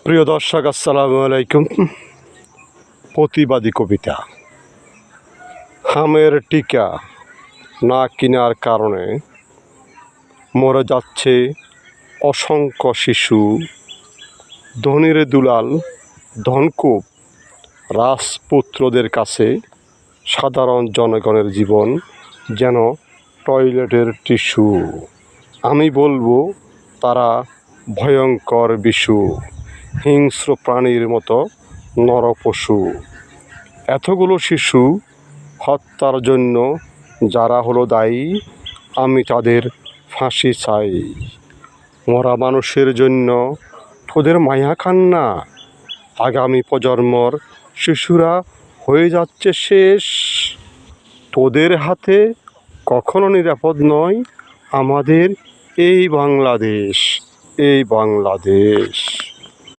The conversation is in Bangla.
প্রিয় দর্শক, আসসালামু আলাইকুম। প্রতিবাদী কবিতা। হামের টিকা না কেনার কারণে মরে যাচ্ছে অসংখ্য শিশু। ধনীর দুলাল, ধনকুব রাজপুত্রদের কাছে সাধারণ জনগণের জীবন যেন টয়লেটের টিস্যু। আমি বলবো তারা ভয়ঙ্কর বিশু, হিংস্র প্রাণীর মতো নরপশু। এতগুলো শিশু হত্যার জন্য যারা হলো দায়ী, আমি তাদের ফাঁসি চাই। মরা মানুষের জন্য তোদের মায়া কান্না, আগামী প্রজন্মর শিশুরা হয়ে যাচ্ছে শেষ। তোদের হাতে কখনো নিরাপদ নয় আমাদের এই বাংলাদেশ।